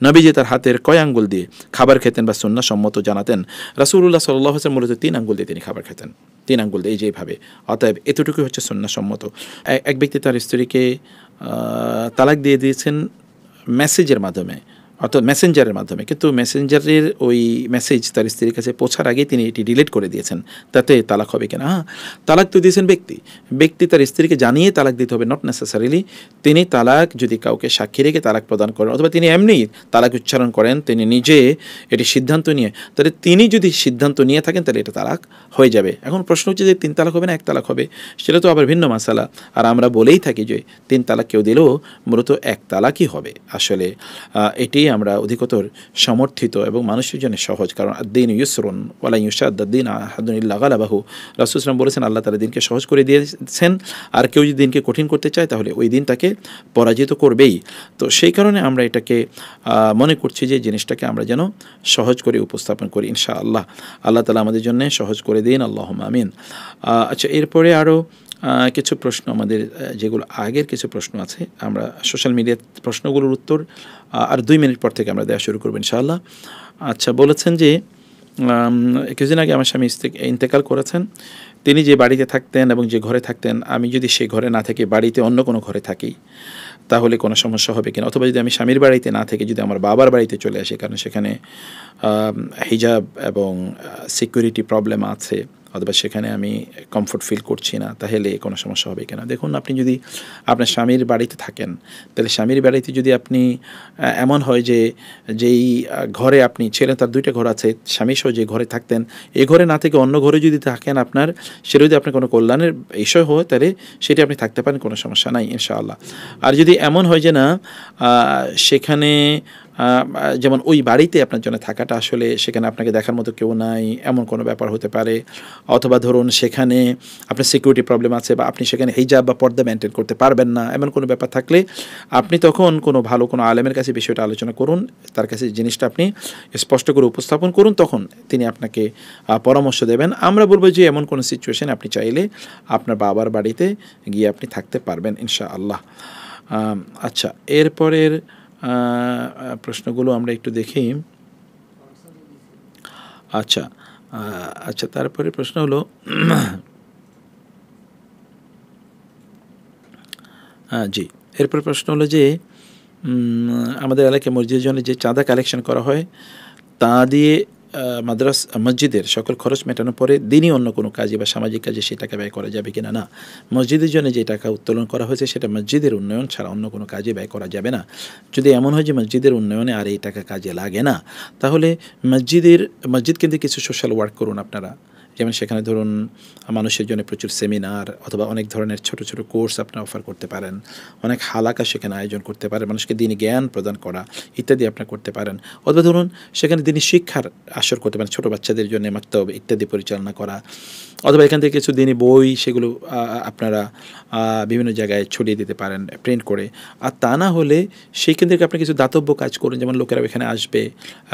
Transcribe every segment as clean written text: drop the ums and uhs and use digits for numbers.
নবীজি তার হাতের কয় আঙ্গুল দিয়ে খাবার খেতেন বা সুন্নাহ সম্মত জানাতেন? রাসূলুল্লাহ সাল্লাল্লাহু আলাইহি ওয়াসাল্লাম মূলত 3 আঙ্গুল দিয়ে তিনি খাবার খেতেন, 3 আঙ্গুল দিয়ে, এই যেভাবে। অতএব এতটুকুই হচ্ছে সুন্নাহ সম্মত। এক ব্যক্তি তার স্ত্রীকে তালাক দিয়ে দিয়েছেন মেসেজের মাধ্যমে, অর্থাৎ মেসেঞ্জারের মাধ্যমে, কিন্তু মেসেঞ্জারের ওই মেসেজ তার স্ত্রীর কাছে পৌঁছার আগেই তিনি এটি ডিলিট করে দিয়েছেন। তাতে তালাক হবে কিনা? হ্যাঁ, তালাক তো দিয়েছেন ব্যক্তি তার স্ত্রীকে জানিয়ে তালাক দিতে হবে, নট নেসেসারিলি তিনি তালাক যদি কাউকে সাক্ষী রেখে তালাক প্রদান করেন অথবা তিনি এমনি তালাক উচ্চারণ করেন, তিনি নিজে এটি সিদ্ধান্ত নিয়ে, তাহলে তিনি যদি সিদ্ধান্ত নিয়ে থাকেন তাহলে এটা তালাক হয়ে যাবে। এখন প্রশ্ন হচ্ছে যে 3 তালাক হবে না 1 তালাক হবে, সেটা তো আবার ভিন্ন মাসালা। আর আমরা বলেই থাকি যে 3 তালাক কেউ দিলেও মূলত 1 তালাকই হবে। আসলে এটি আমরা অধিকতর সমর্থিত এবং মানুষের জন্য সহজ, কারণ আদ-দীন ইউসরুন ওয়ালা ইউশাদ্দাদ-দীন আহাদুন ইল্লা গালাবাহু। রাসূল সাল্লাল্লাহু আলাইহি ওয়াসাল্লাম বলেছেন আল্লাহ তাআলা দিনকে সহজ করে দিয়েছেন, আর কেউ যদি দিনকে কঠিন করতে চায় তাহলে ওই দিন তাকে পরাজিত করবেই। তো সেই কারণে আমরা এটাকে মনে করছি যে জিনিসটাকে আমরা যেন সহজ করে উপস্থাপন করি ইনশাআল্লাহ। আল্লাহ তাআলা আমাদের জন্য সহজ করে দিন, আল্লাহুম্মা আমিন। আচ্ছা, এরপরে আরও কিছু প্রশ্ন আমাদের, যেগুলো আগের কিছু প্রশ্ন আছে, আমরা সোশ্যাল মিডিয়ার প্রশ্নগুলোর উত্তর আর 2 মিনিট পর থেকে আমরা দেওয়া শুরু করবো ইনশাআল্লাহ। আচ্ছা, বলেছেন যে কিছুদিন আগে আমার স্বামী ইন্তেকাল করেছেন। তিনি যে বাড়িতে থাকতেন এবং যে ঘরে থাকতেন, আমি যদি সেই ঘরে না থেকে বাড়িতে অন্য কোনো ঘরে থাকি তাহলে কোনো সমস্যা হবে কিনা? অথবা যদি আমি স্বামীর বাড়িতে না থেকে যদি আমার বাবার বাড়িতে চলে আসি, কারণ সেখানে হিজাব এবং সিকিউরিটি প্রবলেম আছে, অথবা সেখানে আমি কমফোর্ট ফিল করছি না, তাহলে কোনো সমস্যা হবে কিনা? দেখুন, আপনি যদি আপনার স্বামীর বাড়িতে থাকেন, তাহলে স্বামীর বাড়িতে যদি আপনি এমন হয় যে যেই ঘরে আপনি ছিলেন তার 2টা ঘর আছে, স্বামী সহ যে ঘরে থাকতেন, এই ঘরে না থেকে অন্য ঘরে যদি থাকেন আপনার, সেটা যদি আপনার কোনো কল্যাণের বিষয় হয় তাহলে সেটি আপনি থাকতে পারেন, কোনো সমস্যা নাই ইনশাআল্লাহ। আর যদি এমন হয় যে না, সেখানে যেমন ওই বাড়িতে আপনার জন্য থাকাটা আসলে সেখানে আপনাকে দেখার মতো কেউ নাই, এমন কোনো ব্যাপার হতে পারে, অথবা ধরুন সেখানে আপনার সিকিউরিটি প্রবলেম আছে বা আপনি সেখানে হিজাব বা পর্দা মেনটেন করতে পারবেন না, এমন কোনো ব্যাপার থাকলে আপনি তখন কোনো ভালো কোনো আলেমের কাছে বিষয়টা আলোচনা করুন, তার কাছে জিনিসটা আপনি স্পষ্ট করে উপস্থাপন করুন, তখন তিনি আপনাকে পরামর্শ দেবেন। আমরা বলবো যে এমন কোনো সিচুয়েশন আপনি চাইলে আপনার বাবার বাড়িতে গিয়ে আপনি থাকতে পারবেন ইনশাআল্লাহ। আচ্ছা, এরপরের প্রশ্নগুলো আমরা একটু দেখি। আচ্ছা, তারপরে প্রশ্ন হলো জি, এরপর প্রশ্ন হলো যে আমাদের এলাকায় মসজিদের জন্য যে চাঁদা কালেকশন করা হয় তা দিয়ে মসজিদের সকল খরচ মেটানোর পরে দিনই অন্য কোনো কাজে বা সামাজিক কাজে সেই টাকা ব্যয় করা যাবে কিনা? না, মসজিদের জন্য যে টাকা উত্তোলন করা হয়েছে সেটা মসজিদের উন্নয়ন ছাড়া অন্য কোনো কাজে ব্যয় করা যাবে না। যদি এমন হয় যে মসজিদের উন্নয়নে আর এই টাকা কাজে লাগে না, তাহলে মসজিদ কিন্তু কিছু সোশ্যাল ওয়ার্ক করুন আপনারা। যেমন সেখানে ধরুন মানুষের জন্য প্রচুর সেমিনার অথবা অনেক ধরনের ছোট ছোট কোর্স আপনারা অফার করতে পারেন, অনেক হালাকা সেখানে আয়োজন করতে পারেন, মানুষকে দিনী জ্ঞান প্রদান করা ইত্যাদি আপনারা করতে পারেন। অথবা ধরুন সেখানে দিনী শিক্ষার আসর করতে পারেন, ছোটো বাচ্চাদের জন্য মাকতাব ইত্যাদি পরিচালনা করা, অথবা এখান থেকে কিছু দিনী বই সেগুলো আপনারা বিভিন্ন জায়গায় ছড়িয়ে দিতে পারেন প্রিন্ট করে। আর তা না হলে সেইখান থেকে আপনি কিছু দাতব্য কাজ করুন, যেমন লোকেরা এখানে আসবে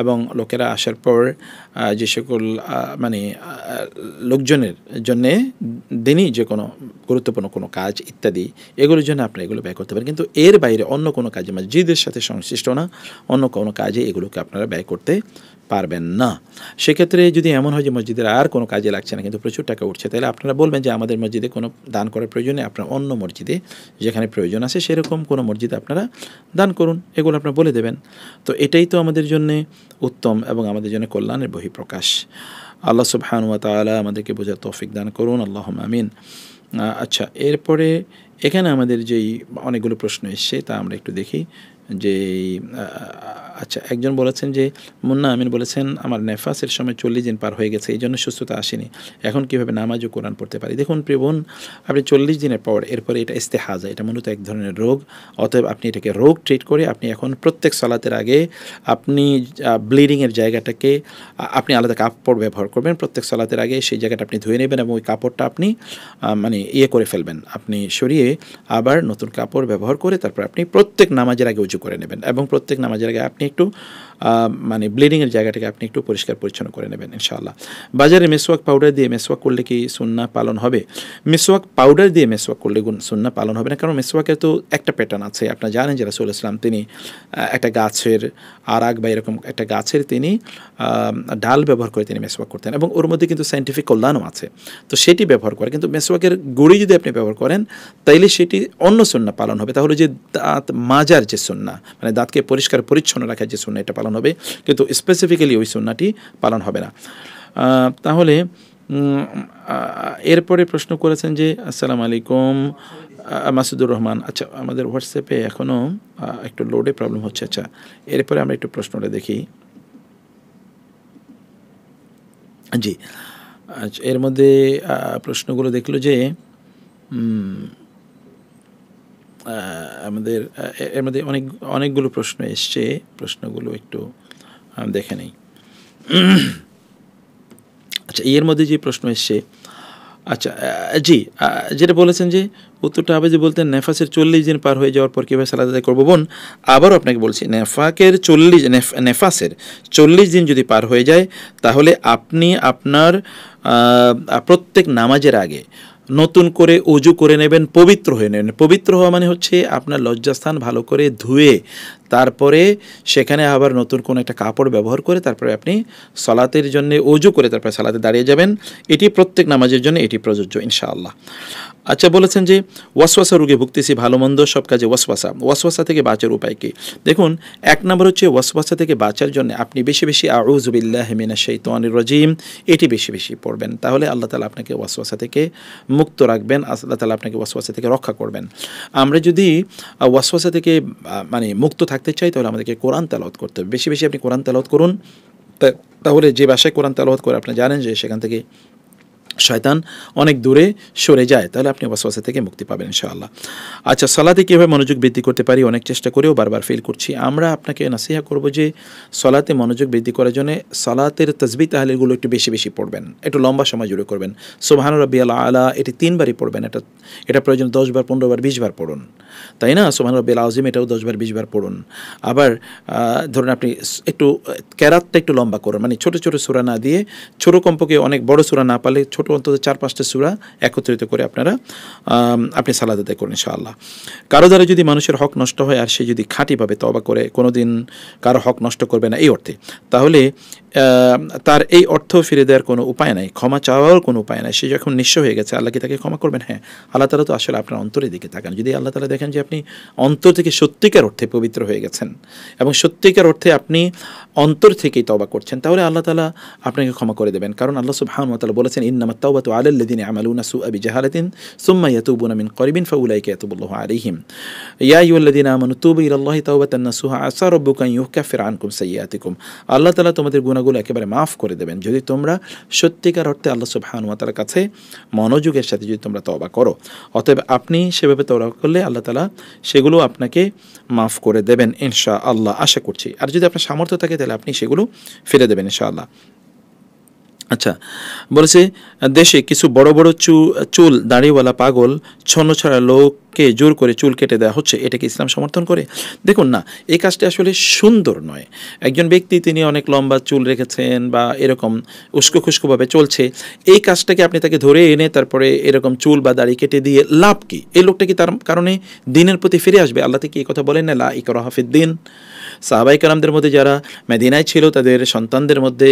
এবং লোকেরা আসার পর যে সকল মানে লোকজনের জন্যে দিনই যে কোনো গুরুত্বপূর্ণ কোনো কাজ ইত্যাদি, এগুলোর জন্য আপনি এগুলো ব্যয় করতে পারেন। কিন্তু এর বাইরে অন্য কোনো কাজে, মসজিদের সাথে সংশ্লিষ্ট না অন্য কোনো কাজে এগুলোকে আপনারা ব্যয় করতে পারবেন না। সেক্ষেত্রে যদি এমন হয় যে মসজিদের আর কোনো কাজে লাগছে না কিন্তু প্রচুর টাকা উঠছে, তাহলে আপনারা বলবেন যে আমাদের মসজিদে কোনো দান করার প্রয়োজন নেই, আপনার অন্য মসজিদে যেখানে প্রয়োজন আছে সেরকম কোনো মসজিদে আপনারা দান করুন, এগুলো আপনারা বলে দেবেন। তো এটাই তো আমাদের জন্যে উত্তম এবং আমাদের জন্য কল্যাণের বহিঃপ্রকাশ। আল্লাহ সুবহানাহু ওয়া তাআলা আমাদেরকে বোঝার তৌফিক দান করুন, আল্লাহুম্মা আমিন। আচ্ছা, এরপরে এখানে আমাদের যেই অনেকগুলো প্রশ্ন এসছে তা আমরা একটু দেখি। যে আচ্ছা, একজন বলেছেন যে মুন্না আমিন বলেছেন আমার নেফাসের সময় 40 দিন পার হয়ে গেছে, এই জন্য সুস্থতা আসেনি, এখন কীভাবে নামাজ ও কোরআন পড়তে পারি? দেখুন প্রিয় বোন, আপনি 40 দিনের পর এরপরে এটা ইস্তেহাজা, এটা মূলত এক ধরনের রোগ, অতএব আপনি এটাকে রোগ ট্রিট করে আপনি এখন প্রত্যেক সালাতের আগে আপনি ব্লিডিংয়ের জায়গাটাকে আপনি আলাদা কাপড় ব্যবহার করবেন, প্রত্যেক সালাতের আগে সেই জায়গাটা আপনি ধুয়ে নেবেন এবং ওই কাপড়টা আপনি মানে করে ফেলবেন, আপনি সরিয়ে আবার নতুন কাপড় ব্যবহার করে তারপর আপনি প্রত্যেক নামাজের আগে উজু করে নেবেন এবং প্রত্যেক নামাজের আগে আপনি একটু মানে ব্লিডিংয়ের জায়গাটাকে আপনি একটু পরিষ্কার পরিচ্ছন্ন করে নেবেন ইনশাআল্লাহ। বাজারে মেসওয়াক পাউডার দিয়ে মেসওয়াক করলে কি সুন্নাহ পালন হবে? মেসওয়াক পাউডার দিয়ে মেসওয়াক করলে সুন্নাহ পালন হবে না, কারণ মেসওয়াকের তো একটা প্যাটার্ন আছে। আপনারা জানেন যে রাসূলুল্লাহ সাল্লাল্লাহু আলাইহি ওয়াসাল্লাম তিনি একটা গাছের আরাক বা এরকম একটা গাছের তিনি ডাল ব্যবহার করে তিনি মেসওয়াক করতেন, এবং ওর মধ্যে কিন্তু সায়েন্টিফিক কল্যাণও আছে, তো সেটি ব্যবহার করে। কিন্তু মেসওয়াকের গুঁড়ি যদি আপনি ব্যবহার করেন তাইলে সেটি অন্য সুন্নাহ পালন হবে। তাহলে যে দাঁত মাজার যে সুন্নাহ, মানে দাঁতকে পরিষ্কার পরিচ্ছন্ন রাখার যে সুন্নাহ, এটা পালন হবে, কিন্তু স্পেসিফিক্যালি ওই সুন্নাহটি পালন হবে না। তাহলে এরপরে প্রশ্ন করেছেন যে আসসালামু আলাইকুম মাসুদুর রহমান। আচ্ছা, আমাদের হোয়াটসঅ্যাপে এখনও একটু লোডে প্রবলেম হচ্ছে। আচ্ছা, এরপরে আমরা একটু প্রশ্নটা দেখি। জি, আচ্ছা, এর মধ্যে প্রশ্নগুলো দেখলো যে আমাদের এর মধ্যে অনেকগুলো প্রশ্ন এসছে, প্রশ্নগুলো একটু দেখে নেই। আচ্ছা, এর মধ্যে যে প্রশ্ন এসছে, আচ্ছা জি, যেটা বলেছেন যে উত্তরটা আবার যে বলতেন নেফাসের 40 দিন পার হয়ে যাওয়ার পর কীভাবে সালাত আদায় করবো। বোন, আবারও আপনাকে বলছি, নেফাসের 40 দিন যদি পার হয়ে যায় তাহলে আপনি আপনার প্রত্যেক নামাজের আগে নতুন করে ওযু করে নেবেন, পবিত্র হয়ে নেবেন। পবিত্র হওয়া মানে হচ্ছে আপনার লজ্জাস্থান ভালো করে ধুয়ে তারপরে সেখানে আবার নতুন কোনো একটা কাপড় ব্যবহার করে তারপরে আপনি সালাতের জন্য ওযু করে তারপরে সালাতে দাঁড়িয়ে যাবেন। এটি প্রত্যেক নামাজের জন্য এটি প্রযোজ্য ইনশাআল্লাহ। আচ্ছা, বলেছেন যে ওয়াসওয়াসা রোগে ভুগতেছি, ভালো মন্দ সব কাজে ওয়াসওয়াসা থেকে বাঁচার উপায় কি? দেখুন, এক নম্বর হচ্ছে ওয়াসওয়াসা থেকে বাঁচার জন্য আপনি বেশি বেশি আউযু বিল্লাহি মিনাশ শাইতানির রাজিম এটি বেশি বেশি পড়বেন, তাহলে আল্লাহ তাআলা আপনাকে ওয়াসওয়াসা থেকে মুক্ত রাখবেন, আল্লাহ তাআলা আপনাকে ওয়াসওয়াসা থেকে রক্ষা করবেন। আমরা যদি ওয়াসওয়াসা থেকে মানে মুক্ত থাকতে চাই তাহলে আমাদেরকে কোরআন তেলাওয়াত করতে হবে। বেশি বেশি আপনি কোরআন তেলাওয়াত করুন, তাহলে যে ভাষায় কোরআন তেলাওয়াত করে আপনি জানেন যে সেখান থেকে শয়তান অনেক দূরে সরে যায়, তাহলে আপনি ওয়াসওয়াসা থেকে মুক্তি পাবেন ইনশাআল্লাহ। আচ্ছা, সালাতে কীভাবে মনোযোগ বৃদ্ধি করতে পারি? অনেক চেষ্টা করেও বারবার ফেল করছি। আমরা আপনাকে নাসিহা করব যে সালাতে মনোযোগ বৃদ্ধি করার জন্য সালাতের তাসবিহ তাহলিলগুলো একটু বেশি বেশি পড়বেন, একটু লম্বা সময় জুড়ে করবেন। সুবহান রাব্বিয়াল আলা এটি 3 বারই পড়বেন, এটা প্রয়োজন 10 বার, 15 বার, 20 বার পড়ুন, তাই না? সুবহান রাব্বিয়াল আযীম এটাও 10 বার, 20 বার পড়ুন। আবার ধরুন আপনি একটু কেরাতটা একটু লম্বা করুন, মানে ছোটো ছোটো সূরা না দিয়ে, ছোটো কমপক্ষে অনেক বড় সূরা না পারলে ছোটো অন্তত 4-5টা সূরা একত্রিত করে আপনি সালাত আদায় করুন ইনশাআল্লাহ। কারো দ্বারা যদি মানুষের হক নষ্ট হয় আর সে যদি খাঁটিভাবে তওবা করে কোনোদিন কারো হক নষ্ট করবে না এই অর্থে, তাহলে তার এই অর্থ ফিরে দেওয়ার কোনো উপায় নাই, ক্ষমা চাওয়ার কোনো উপায় নাই। সে যখন নিঃস্ব হয়ে গেছে, আল্লাহ কি তাকে ক্ষমা করবেন? হ্যাঁ, আল্লাহ তাআলা তো আসলে আপনার অন্তরের দিকে তাকান। যদি আল্লাহ তাআলা দেখেন যে আপনি অন্তর থেকে সত্যিকার অর্থে পবিত্র হয়ে গেছেন এবং সত্যিকার অর্থে আপনি অন্তর থেকেই তওবা করছেন, তাহলে আল্লাহ তাআলা আপনাকে ক্ষমা করে দেবেন। কারণ আল্লাহ সুবহানাহু ওয়া তাআলা বলেছেন, ইন্নামাত তাওবাতু আলাল্লাযিনা ইয়ামালুনা সুআ বিজাহালাতিন সুম্মা ইয়াতুবুনা মিন করিবিন ফাউলাইকা ইয়াতুবুল্লাহু আলাইহিম ইয়া আইয়ুহাল্লাযিনা আমানু তুবু ইলাল্লাহি তাওবাতান নাসুহা আসা রাব্বুকা আন ইউকাফিরা আনকুম সাইয়্যাতিকুম। আল্লাহ তাআলা তোমাদের গুনাহগুলো একেবারে মাফ করে দেবেন যদি তোমরা সত্যিকার অর্থে আল্লাহ সুবহানাহু ওয়া তাআলার কাছে মনোযোগের সাথে যদি তোমরা তওবা করো। অতএব আপনি সেভাবে তওবা করলে আল্লাহ তাআলা সেগুলো আপনাকে মাফ করে দেবেন ইনশাআল্লাহ, আশা করছি। আর যদি আপনার সামর্থ্য থাকে তাহলে আপনি সেগুলো ফিরে দেবেন ইনশাআল্লাহ। আচ্ছা, বলেছে দেশে কিছু বড় বড় চুল দাড়িওয়ালা পাগল ছন্নছাড়া লোককে জোর করে চুল কেটে দেওয়া হচ্ছে, এটাকে ইসলাম সমর্থন করে? দেখুন না, এই কাজটি আসলে সুন্দর নয়। একজন ব্যক্তি তিনি অনেক লম্বা চুল রেখেছেন বা এরকম উস্কো খুস্কোভাবে চলছে, এই কাজটাকে আপনি তাকে ধরে এনে তারপরে এরকম চুল বা দাড়ি কেটে দিয়ে লাভ কি? এই লোকটা কি তার কারণে দিনের প্রতি ফিরে আসবে? আল্লাহ কি এই কথা বলেন না, লা ইকরাহা ফিদ্দিন? সাহাবায়ে কেরামদের মধ্যে যারা মদিনায় ছিল তাদের সন্তানদের মধ্যে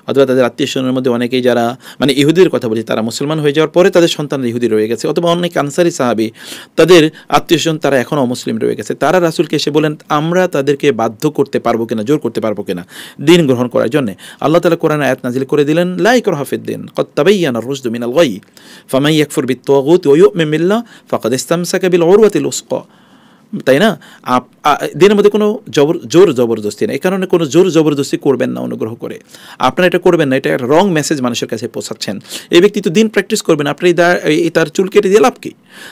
অথবা তাদের আত্মীয়স্বজনের মধ্যে অনেকেই যারা মানে ইহুদির কথা বলছি, তারা মুসলমান হয়ে যাওয়ার পরে তাদের সন্তানরা ইহুদি রয়ে গেছে, অথবা অনেক আনসারি সাহাবী তাদের আত্মীয়স্বজন তারা এখনও অমুসলিম রয়ে গেছে। তারা রাসূলকে এসে বলেন, আমরা তাদেরকে বাধ্য করতে পারবো কিনা, জোর করতে পারবো কিনা দিন গ্রহণ করার জন্য? আল্লাহ তাআলা কোরআনে আয়াত নাজিল করে দিলেন, লা ইকরাহা ফিদ্দিন ক্বাদ তাবায়্যানার রুশদু মিনাল গাই ফামান ইয়াকফুর বিত-তাগুতি ওয়া ইউমিন বিল্লাহ ফাকাদ ইসতামসাকা বিল উরওয়াতিল উসকা। তাই না? দিনের মধ্যে কোনো জোর জবরদস্তি নেই, এই কারণে কোনো জোর জবরদস্তি করবেন না অনুগ্রহ করে। আপনারা এটা করবেন না, এটা একটা রং মেসেজ মানুষের কাছে পৌঁছাচ্ছেন। এই ব্যক্তি তো দিন প্র্যাকটিস করবেন, আপনি তার চুল কেটে দিয়ে লাভ কি?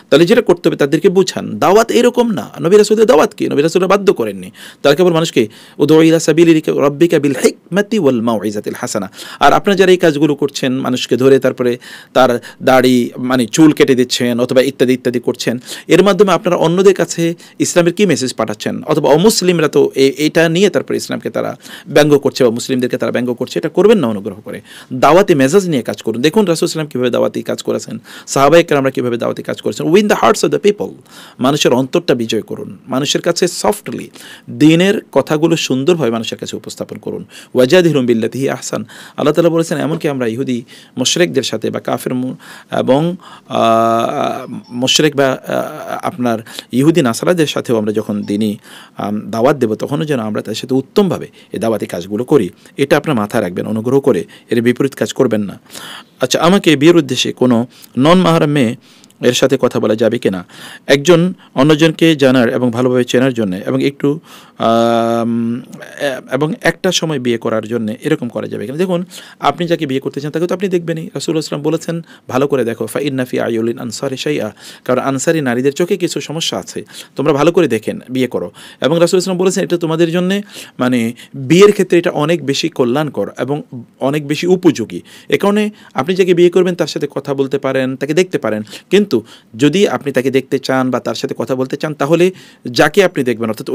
তাহলে যেটা করতে হবে তাদেরকে বুঝান, দাওয়াত এরকম না। নবী রাসূলের দাওয়াত কি? নবী রাসূলরা বাধ্য করেননি, তারা কেবল মানুষকে উদউ ইলা সাবিলি রাব্বিকা বিল হিকমাতি ওয়াল মাউইজাতিল হাসানা। আর আপনারা যারা এই কাজগুলো করছেন, মানুষকে ধরে তারপরে তার দাড়ি মানে চুল কেটে দিচ্ছেন অথবা ইত্যাদি ইত্যাদি করছেন, এর মাধ্যমে আপনারা অন্যদের কাছে ইসলামের কী মেসেজ পাঠাচ্ছেন, অথবা অমুসলিমরা তো এটা নিয়ে তারপর ইসলামকে তারা ব্যঙ্গ করছে বা মুসলিমদেরকে তারা ব্যঙ্গ করছে, এটা করবেন না অনুগ্রহ করে। দাওয়াতি মেজাজ নিয়ে কাজ করুন। দেখুন রাসূল সাল্লাল্লাহু আলাইহি ওয়াসাল্লাম কীভাবে দাওয়াতি কাজ করেছেন, সাহাবায়ে কেরামরা কীভাবে দাওয়াতি কাজ করেছেন। Win the hertz of the people, মানুষের অন্তরটা বিজয় করুন, মানুষের কাছে সফটলি দ্বীনের কথাগুলো সুন্দরভাবে মানুষের কাছে উপস্থাপন করুন। ওয়াজাদিলহুম বিল্লাতি হিয়া আহসান, আল্লাহ তাআলা বলেছেন এমনকি আমরা ইহুদি মুশরিকদের সাথে বা কাফের এবং মুশরিক বা আপনার ইহুদি নাসারাদের সাথেও আমরা যখন দ্বীনি দাওয়াত দেব, তখনও যেন আমরা তাদের সাথে উত্তমভাবে এই দাওয়াতি কাজগুলো করি। এটা আপনার মাথায় রাখবেন, অনুগ্রহ করে এর বিপরীত কাজ করবেন না। আচ্ছা, আমাকে বিয়ের উদ্দেশ্যে কোনো নন মাহরাম মেয়ে এর সাথে কথা বলা যাবে কিনা, একজন অন্যজনকে জানার এবং ভালোভাবে চেনার জন্য এবং একটা সময় বিয়ে করার জন্য এরকম করা যাবে কিনা। দেখুন, আপনি যাকে বিয়ে করতে চান তাকে তো আপনি দেখবেনই। রাসূলুল্লাহ সাল্লাল্লাহু আলাইহি ওয়াসাল্লাম বলেছেন ভালো করে দেখো, ফাইন্না ফি আইয়ুলিন আনসারি শাইআ, কারণ আনসারি নারীদের চোখে কিছু সমস্যা আছে, তোমরা ভালো করে দেখেন বিয়ে করো। এবং রাসূলুল্লাহ সাল্লাল্লাহু আলাইহি ওয়াসাল্লাম বলেছেন এটা তোমাদের জন্য মানে বিয়ের ক্ষেত্রে এটা অনেক বেশি কল্যাণকর এবং অনেক বেশি উপযোগী। এ কারণে আপনি যাকে বিয়ে করবেন তার সাথে কথা বলতে পারেন, তাকে দেখতে পারেন, কিন্তু যদি আপনি তাকে দেখতে চান বা তার সাথে কথা বলতে চান, তাহলে যাকে আপনি দেখবেন অর্থাৎ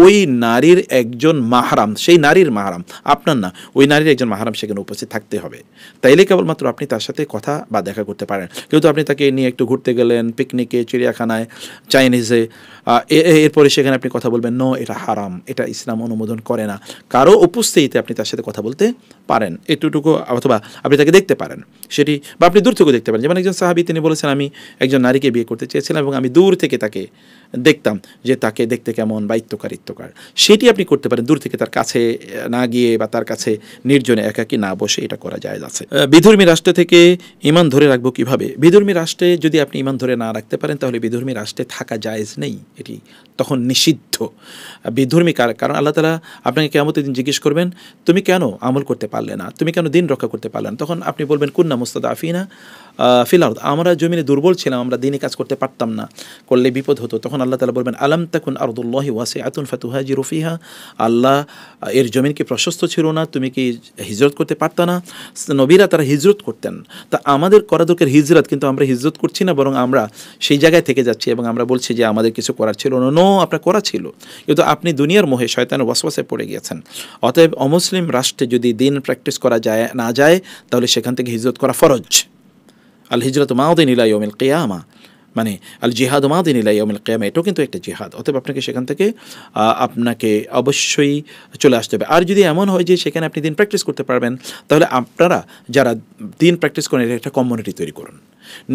ওই নারীর একজন মাহরাম, সেই নারীর মাহরাম, আপনার না, ওই নারীর একজন মাহরাম সেখানে উপস্থিত থাকতে হবে। তাইলে কেবলমাত্র আপনি তার সাথে কথা বা দেখা করতে পারেন। কিন্তু আপনি তাকে নিয়ে একটু ঘুরতে গেলেন, পিকনিকে, চিড়িয়াখানায়, চাইনিজে, এরপরে সেখানে আপনি কথা বলবেন, নো, এটা হারাম, এটা ইসলাম অনুমোদন করে না। কারো উপস্থিতিতে আপনি তার সাথে কথা বলতে পারেন এতটুকু, অথবা আপনি তাকে দেখতে পারেন সেটি, বা আপনি দূর থেকে দেখতে পারেন। যেমন একজন সাহাবী তিনি বলেছেন আমি একজন নারীকে বিয়ে করতে চেয়েছিলাম এবং আমি দূর থেকে তাকে দেখতাম যে তাকে দেখতে কেমন বা ইত্যকার, সেটি আপনি করতে পারেন দূর থেকে, তার কাছে না গিয়ে বা তার কাছে নির্জনে একাকী না বসে, এটা করা যায় আছে। বিধর্মী রাষ্ট্র থেকে ঈমান ধরে রাখবো কিভাবে? বিধর্মী রাষ্ট্রে যদি আপনি ঈমান ধরে না রাখতে পারেন তাহলে বিধর্মী রাষ্ট্রে থাকা জায়েজ নেই, এটি তখন নিষিদ্ধ। বিধর্মী কারণ আল্লাহ তাআলা আপনাকে কিয়ামতের দিন জিজ্ঞেস করবেন তুমি কেন আমল করতে পারলে না, তুমি কেন দিন রক্ষা করতে পারলে না। তখন আপনি বলবেন কুন্না মুস্তাদআফিনা ফিল আরদ, আমরা জমিনে দুর্বল ছিলাম, আমরা দিনে কাজ করতে পারতাম না, করলে বিপদ হতো। তখন আল্লাহ তাআলা বলবেন আলাম তাকুন আরদুল্লাহি ওয়াসিআতুন ফাতুহাজিরু ফিহা, আল্লাহ এর জমিন কি প্রশস্ত ছিল না, তুমি কি হিজরত করতে পারতা না? নবীরা তারা হিজরত করতেন। তা আমাদের করা দরকার হিজরত, কিন্তু আমরা হিজরত করছি না, বরং আমরা সেই জায়গায় থেকে যাচ্ছি এবং আমরা বলছি যে আমাদের কিছু করার ছিল না। নো, আপনার করা ছিল, কিন্তু আপনি দুনিয়ার মোহে শয়তানের ওয়াসওয়াসায় পড়ে গিয়েছেন। অতএব অমুসলিম রাষ্ট্রে যদি দিন প্র্যাকটিস করা না যায় তাহলে সেখান থেকে হিজরত করা ফরজ। আল হিজরত মাউদিন ইলা ইয়াউমিল কিয়ামা, মানে আল জিহাদ মাউদিন ইলা ইয়াউমিল কিয়ামা, এটাও কিন্তু একটা জিহাদ। অতএব আপনাকে সেখান থেকে আপনাকে অবশ্যই চলে আসতে হবে। আর যদি এমন হয় যে সেখানে আপনি দিন প্র্যাকটিস করতে পারবেন, তাহলে আপনারা যারা দিন প্র্যাকটিস করেন একটা কমিউনিটি তৈরি করুন,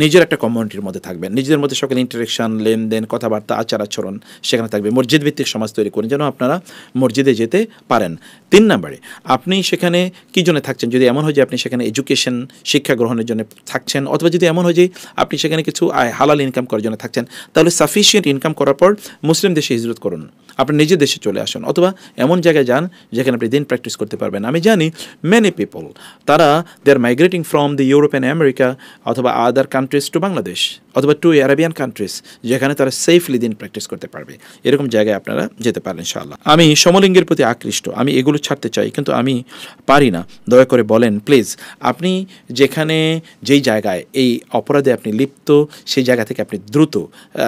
নিজের একটা কমিউনিটির মধ্যে থাকবেন, নিজেদের মধ্যে সকল ইন্টারেকশন, লেনদেন, কথাবার্তা, আচার আচরণ সেখানে থাকবে। মসজিদ ভিত্তিক সমাজ তৈরি করুন যেন আপনারা মসজিদে যেতে পারেন। 3 নম্বরে, আপনি সেখানে কী জন্য থাকছেন? যদি এমন হয় যে আপনি সেখানে এডুকেশন, শিক্ষা গ্রহণের জন্য থাকছেন, অথবা যদি এমন হয় যে আপনি সেখানে কিছু হালাল ইনকাম করার জন্য থাকছেন, তাহলে সাফিসিয়েন্ট ইনকাম করার পর মুসলিম দেশে হিজরত করুন, আপনি নিজের দেশে চলে আসুন, অথবা এমন জায়গায় যান যেখানে আপনি দিন প্র্যাকটিস করতে পারবেন। আমি জানি মেনি পিপল তারা they are migrating from the Europe and America অথবা আদার কান্ট্রিজ টু বাংলাদেশ অথবা টু আরাবিয়ান কান্ট্রিজ, যেখানে তারা সেফলি দিন প্র্যাকটিস করতে পারবে। এরকম জায়গায় আপনারা যেতে পারেন ইনশাআল্লাহ। আমি সমলিঙ্গের প্রতি আকৃষ্ট, আমি এগুলো ছাড়তে চাই কিন্তু আমি পারি না, দয়া করে বলেন প্লিজ। আপনি যেখানে যেই জায়গায় এই অপরাধে আপনি লিপ্ত সেই জায়গা থেকে আপনি দ্রুত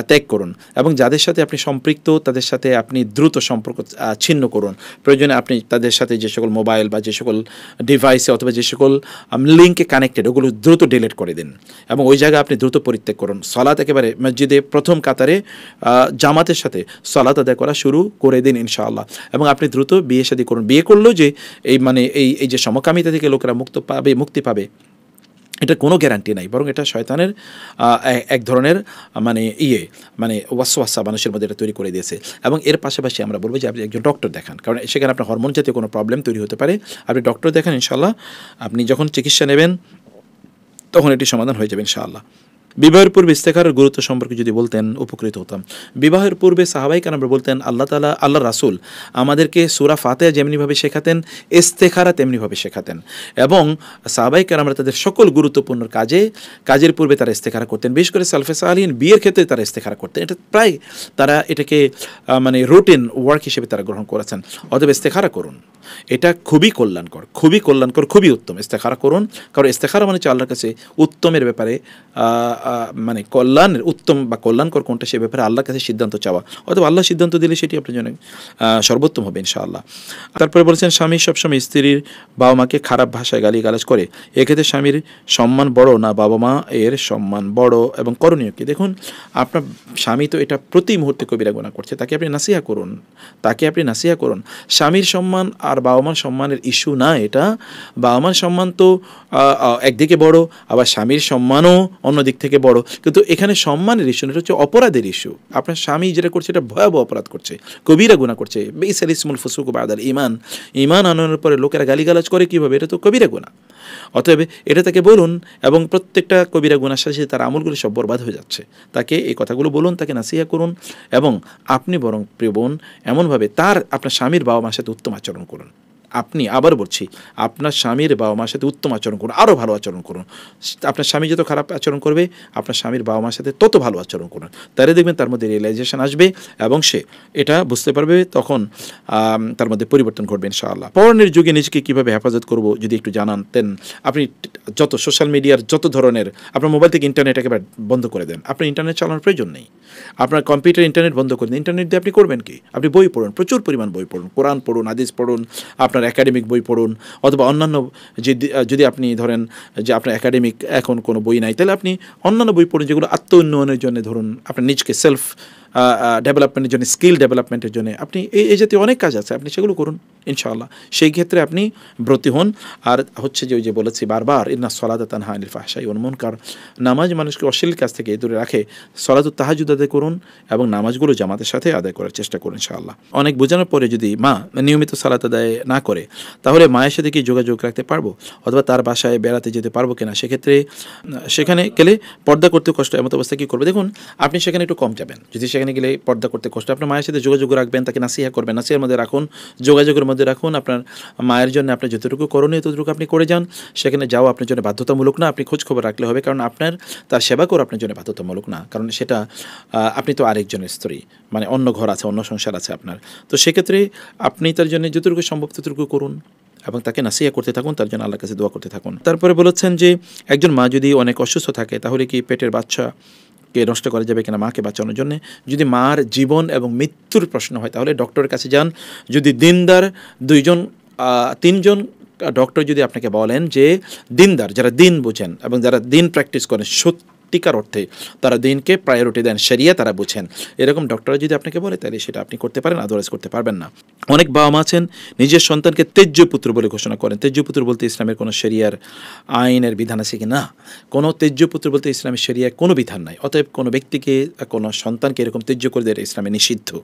ত্যাগ করুন এবং যাদের সাথে আপনি সম্পৃক্ত তাদের সাথে আপনি দ্রুত সম্পর্ক ছিন্ন করুন। প্রয়োজনে আপনি তাদের সাথে যে সকল মোবাইল বা যে সকল ডিভাইসে অথবা যে সকল লিঙ্কে কানেক্টেড ওগুলো দ্রুত ডিলিট করে দিন এবং ওই জায়গায় আপনি দ্রুত পরিত্যাগ করুন। সালাত একেবারে মসজিদে প্রথম কাতারে জামাতের সাথে সালাত আদায় করা শুরু করে দিন ইনশাআল্লাহ। এবং আপনি দ্রুত বিয়ে শাদী করুন। বিয়ে করলেও যে এই যে সমকামিতা থেকে লোকেরা মুক্তি পাবে এটা কোনো গ্যারান্টি নাই, বরং এটা শয়তানের এক ধরনের ওয়াসওয়াসা মানুষের মধ্যে এটা তৈরি করে দিয়েছে। এবং এর পাশাপাশি আমরা বলবো যে আপনি একজন ডক্টর দেখান, কারণ সেখানে আপনার হরমোন জাতীয় কোনো প্রবলেম তৈরি হতে পারে। আপনি ডক্টর দেখান, ইনশাআল্লাহ আপনি যখন চিকিৎসা নেবেন তখন এটি সমাধান হয়ে যাবে ইনশাআল্লাহ। বিবাহের পূর্বে ইস্তেখারার গুরুত্ব সম্পর্কে যদি বলতেন উপকৃত হতাম। বিবাহের পূর্বে সাহাবায়ে কেরাম বলতেন আল্লাহ রাসূল আমাদেরকে সূরা ফাতিহা যেমনিভাবে শেখাতেন ইস্তেখারা তেমনিভাবে শেখাতেন এবং সাহাবায়ে কেরামরা তাদের সকল গুরুত্বপূর্ণ কাজের পূর্বে তারা ইস্তেখারা করতেন। বিশেষ করে সালফে সালিহিন বিয়ের ক্ষেত্রে তারা ইস্তেখারা করতেন। এটা প্রায় তারা এটাকে রুটিন ওয়ার্ক হিসেবে তারা গ্রহণ করেছেন। অতএব ইস্তেখারা করুন। এটা খুবই কল্যাণকর, খুবই কল্যাণকর, খুবই উত্তম। ইস্তেখারা করুন, কারণ ইস্তেখারা মানে হচ্ছে আল্লাহর কাছে উত্তমের ব্যাপারে মানে কল্যাণের উত্তম বা কল্যাণকর কোনটা সে ব্যাপারে আল্লাহর কাছে সিদ্ধান্ত চাওয়া, অথবা আল্লাহ সিদ্ধান্ত দিলে সেটি আপনার জন্য সর্বোত্তম হবে ইনশাআল্লাহ। তারপরে বলেছেন স্বামী সবসময় স্ত্রীর বাবা মাকে খারাপ ভাষায় গালিগালাজ করে, এক্ষেত্রে স্বামীর সম্মান বড় না বাবা মা এর সম্মান বড় এবং করণীয় কি? দেখুন, আপনার স্বামী তো এটা প্রতি মুহূর্তে কবিরা গুনাহ করছে, তাকে আপনি নাসিহা করুন, তাকে আপনি নাসিহা করুন। স্বামীর সম্মান আর বাবা মার সম্মানের ইস্যু না এটা। বাবা মার সম্মান তো একদিকে বড়, আবার স্বামীর সম্মানও অন্য দিক থেকে বড়, কিন্তু এখানে সম্মানের ইস্যু না, এটা হচ্ছে অপরাধের ইস্যু। আপনার স্বামী যেটা করছে এটা ভয়াবহ অপরাধ করছে, কবিরা গুনাহ করছে। বিসাল ইসমুল ফুসুক বাদাল ঈমান, ঈমান আনানোর পরে লোকেরা গালিগালাজ করে কীভাবে? এটা তো কবিরা গুনাহ। অতএব এটা তাকে বলুন, এবং প্রত্যেকটা কবিরা গুনার সাথে সাথে তার আমলগুলো সব বরবাদ হয়ে যাচ্ছে। তাকে এই কথাগুলো বলুন, তাকে নাসিহা করুন, এবং আপনি বরং প্রিয় বোন এমনভাবে আপনার স্বামীর বাবা মার সাথে উত্তম আচরণ করুন। আপনি, আবার বলছি, আপনার স্বামীর বাবা মার সাথে উত্তম আচরণ করুন, আরও ভালো আচরণ করুন। আপনার স্বামী যত খারাপ আচরণ করবে, আপনার স্বামীর বাবা মার সাথে তত ভালো আচরণ করুন। তাহলে দেখবেন তার মধ্যে রিয়েলাইজেশন আসবে এবং সে এটা বুঝতে পারবে, তখন তার মধ্যে পরিবর্তন ঘটবে ইনশাআল্লাহ। পরনের যুগে নিজেকে কীভাবে হেফাজত করব যদি একটু জানাতেন। আপনি যত সোশ্যাল মিডিয়ার যত ধরনের, আপনার মোবাইল থেকে ইন্টারনেট একেবারে বন্ধ করে দেন, আপনার ইন্টারনেট চালানোর প্রয়োজন নেই। আপনার কম্পিউটার ইন্টারনেট বন্ধ করে দিন, ইন্টারনেট দিয়ে আপনি করবেন কি? আপনি বই পড়ুন, প্রচুর পরিমাণ বই পড়ুন, কোরআন পড়ুন, হাদিস পড়ুন, আপনার একাডেমিক বই পড়ুন, অথবা অন্যান্য যদি আপনি ধরেন যে আপনার একাডেমিক এখন কোনো বই নাই, তাহলে আপনি অন্যান্য বই পড়ুন যেগুলো আত্ম উন্নয়নের জন্য, ধরুন আপনার নিজকে সেলফ ডেভেলপমেন্টের জন্য, স্কিল ডেভেলপমেন্টের জন্য আপনি এই জাতীয় অনেক কাজ আছে, আপনি সেগুলো করুন ইনশাআল্লাহ। সেই ক্ষেত্রে আপনি ব্রতী হন। আর হচ্ছে যে ওই যে বলেছি বারবার, ইন্না সলাতা তানহা আনিল ফাহশাই ওয়াল মুনকার, নামাজ মানুষকে অশ্লীল কাজ থেকে দূরে রাখে। সলাতুত তাহাজ্জুদ আদায় করুন এবং নামাজগুলো জামাতের সাথে আদায় করার চেষ্টা করুন ইনশাআল্লাহ। অনেক বোঝানোর পরে যদি মা নিয়মিত সালাত আদায় না করে, তাহলে মায়ের সাথে কি যোগাযোগ রাখতে পারবো, অথবা তার বাসায় বেড়াতে যেতে পারবো কিনা? সেক্ষেত্রে সেখানে গেলে পর্দা করতে কষ্ট, এমত অবস্থা কী করবে? দেখুন, আপনি সেখানে একটু কম যাবেন। যদি সেখানে গেলে পর্দা করতে কষ্ট, আপনার মায়ের সাথে যোগাযোগ রাখবেন, তাকে নাসিহা করবেন, নাসিহার মধ্যে রাখুন, যোগাযোগের মধ্যে রাখুন। আপনার মায়ের জন্য আপনার যতটুকু করণীয় ততটুকু আপনি করে যান। সেখানে যাওয়া আপনার জন্য বাধ্যতামূলক না, আপনি খোঁজ খবর রাখলে হবে, কারণ আপনার তার সেবা করা আপনার জন্য বাধ্যতামূলক না, কারণ সেটা আপনি তো আরেকজনের স্ত্রী, মানে অন্য ঘর আছে, অন্য সংসার আছে আপনার। তো সেক্ষেত্রে আপনি তার জন্য যতটুকু সম্ভব ততটুকু করুন এবং তাকে নাসিহা করতে থাকুন, তার জন্য আল্লাহর কাছে দোয়া করতে থাকুন। তারপরে বলেছেন যে একজন মা যদি অনেক অসুস্থ থাকে, তাহলে কি পেটের বাচ্চাকে নষ্ট করা যাবে কিনা মাকে বাঁচানোর জন্য? যদি মার জীবন এবং মৃত্যুর প্রশ্ন হয়, তাহলে ডক্টরের কাছে যান। যদি দিনদার 3জন ডক্টর যদি আপনাকে বলেন যে দিনদার, যারা দিন বোঝেন এবং যারা দিন প্র্যাকটিস করেন, সত্যিকার অর্থে তারা দিনকে প্রায়োরিটি দেন, শরিয়া তারা বুঝেন, এরকম ডক্টর যদি আপনাকে বলে, তাহলে সেটা আপনি করতে পারেন, আদারওয়াইজ করতে পারবেন না। অনেক বাবা মা আছেন নিজের সন্তানকে তেজ্য পুত্র বলে ঘোষণা করেন। তেজ্য পুত্র বলতে ইসলামের কোনো শরিয়ার আইনের বিধান আছে কি? না, কোনো তেজ্য পুত্র বলতে ইসলামের শরিয়ার কোনো বিধান নাই। অতএব কোনো ব্যক্তিকে, কোনো সন্তানকে এরকম তেজ্য করে দেয়, ইসলামে নিষিদ্ধ।